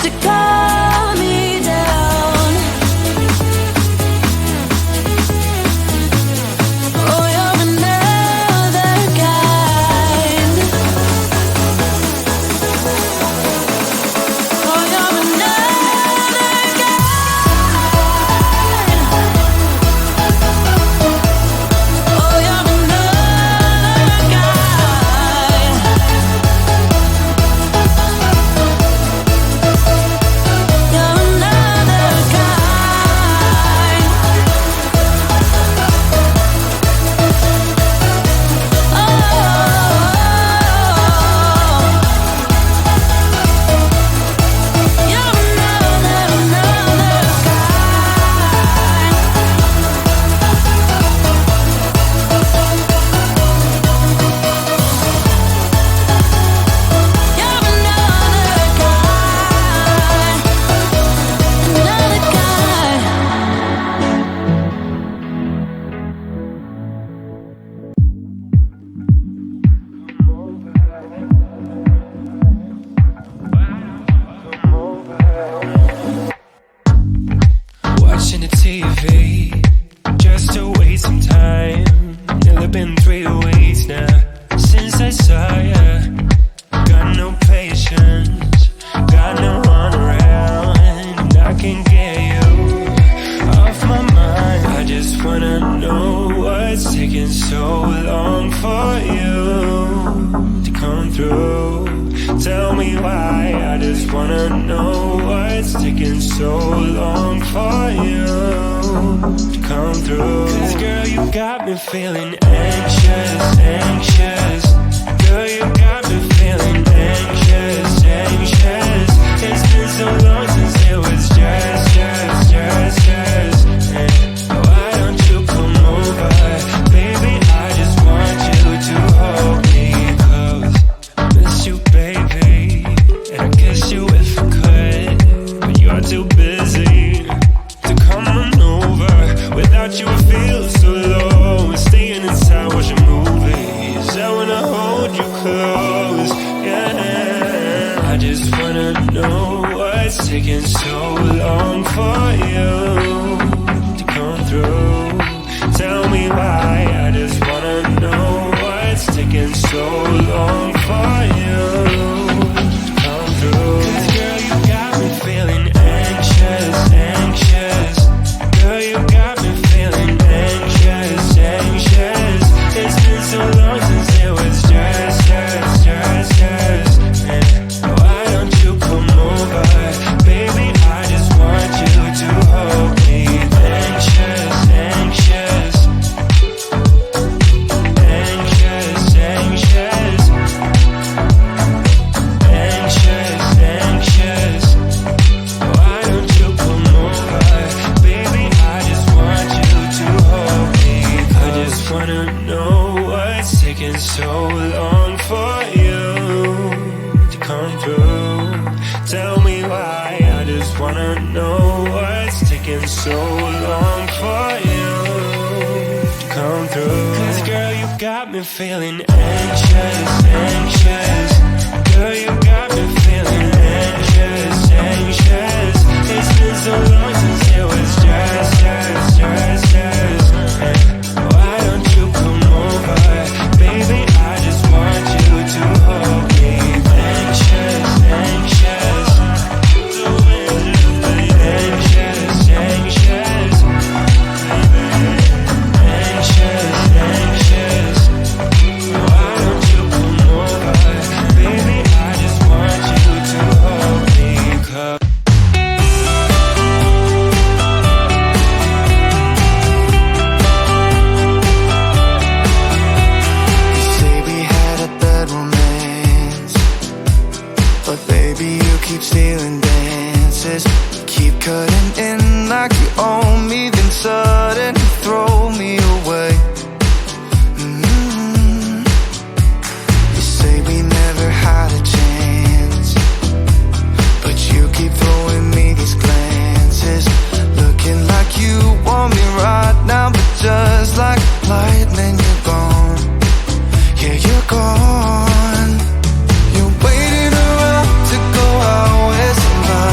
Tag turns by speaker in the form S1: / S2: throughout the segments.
S1: to calm me down. Oh, you're another kind. Oh, you're another kind. Oh, you're another guy. You're another kind. Oh, you're another
S2: Watching the TV just to waste some time. Nearly been 3 weeks now since I saw ya. Got no patience, got no one around, and I can get you off my mind. I just wanna know what's taking so long for you to come through. Tell me why. I just wanna know what's taking so long for you to come through. 'Cause girl, you got me feeling anxious, anxious. Girl, you got me feeling anxious, anxious. It's been so long since it was just. Why don't you come over, baby? I just want you to hold me close. Miss you, baby, and I kiss you if I could, but you're too busy to come on over. Without you, I feel so low. Staying inside watching movies. I wanna hold you close, yeah. I just wanna know what's taking so long for you to come through. Tell me why. I just wanna know what's taking so long for you to come through. 'Cause girl, you got me feeling anxious, anxious. Girl, you got me feeling anxious, anxious. It's been so long since it was just. Why don't you come over, baby? I just want you to hold me. Anxious, anxious. Anxious, anxious. Anxious, anxious. Why don't you come over, baby? I just want you to hold me. I just wanna know what's taking so long for you to come through. Tell me why. I just wanna know what's taking so long for you to come through. 'Cause girl, you got me feeling anxious, anxious. Girl, you got me feeling anxious, anxious. It's been so long since it was just. Why don't you come over, baby? I just want you to hold me. Anxious, anxious. Anxious, anxious. Anxious, anxious. Why don't you come over, baby? I just want you to hold me close.
S3: You say we had a bad romance, but baby, you keep stealing dances. You keep cutting in like you own me, then suddenly throw me away. You say we never had a chance, but you keep throwing me these glances, looking like you want me right now, but just like lightning, you're gone. Yeah, you're gone. You're waiting around to go out with somebody.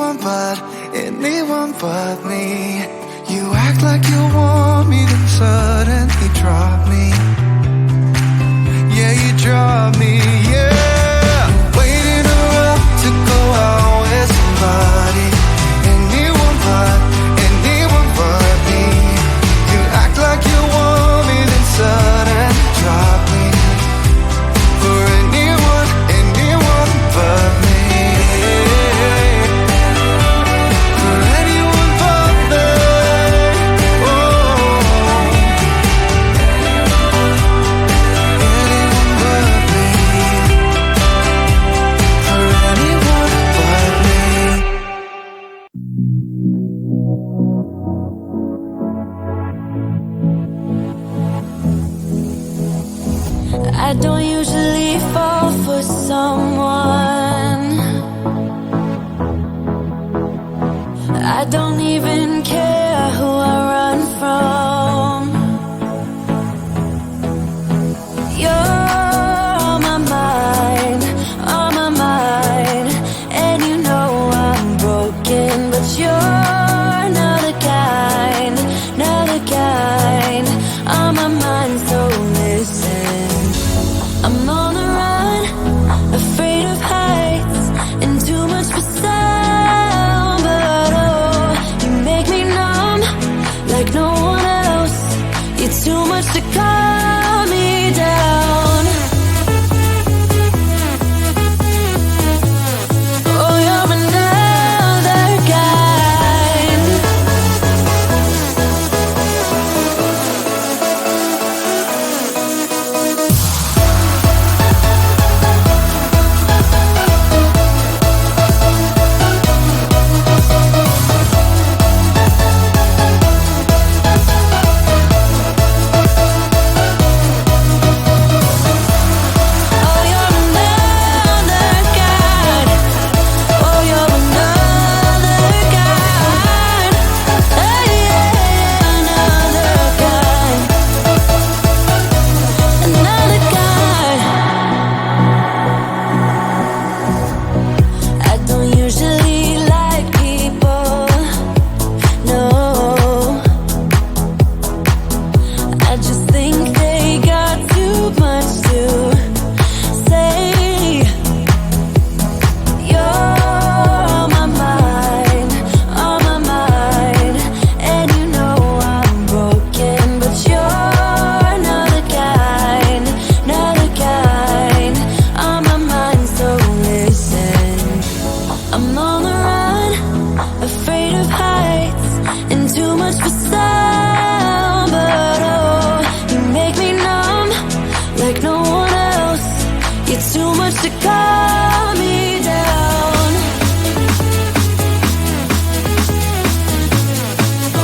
S3: anyone but me. You act like you want me, then suddenly drop me. Yeah, you drop me, yeah. Waiting around to go out with somebody, anyone but me. You act like you want me, then suddenly drop me. For anyone but me. For anyone but me. Oh. Anyone but me. For anyone but me.
S1: I don't usually fall for someone. I don't even care who I run from. You're on my mind, and you know I'm broken, but you're not the kind on my mind, so listen. I'm on the run, afraid of heights and too much for sound. But oh, you make me numb like no one else. You're too much to calm me down. Oh, you're another kind. Oh, you're another kind. Oh, you're another kind. Oh, yeah, another kind. Another kind. I don't usually like people, no. I just think they got too much to say. You're on my mind, and you know I'm broken, but you're not the kind on my mind, so listen. I'm on the run, afraid of heights and too much for sound. But oh, you make me numb like no one else. You're too much to calm me down.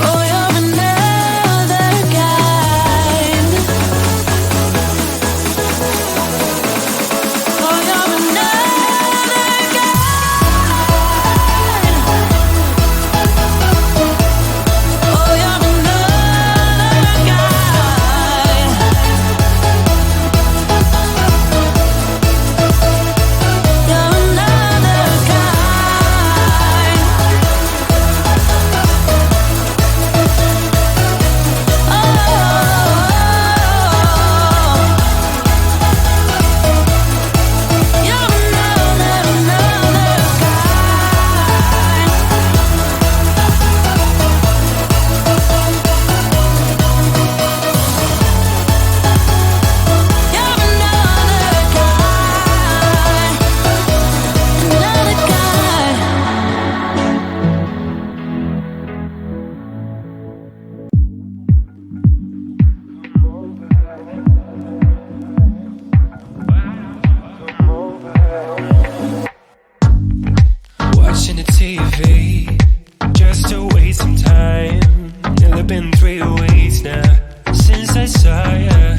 S1: Oh, you're another kind. Oh, you're another kind. Oh, you're another kind. You're another kind. Oh, you're another
S2: Watching the TV just to waste some time. Nearly been 3 weeks now since I saw ya.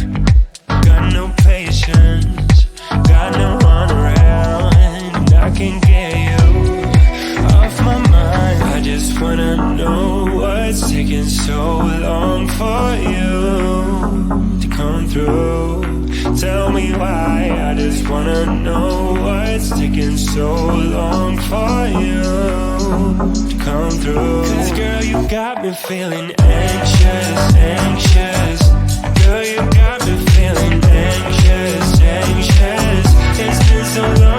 S2: Got no patience, got no one around. I can get you off my mind. I just wanna know what's taking so long for you to come through. Tell me why. I just wanna know what's taking so long for you. to come through. 'Cause girl, you got me feeling anxious, anxious. Girl, you got me feeling anxious, anxious. It's been so long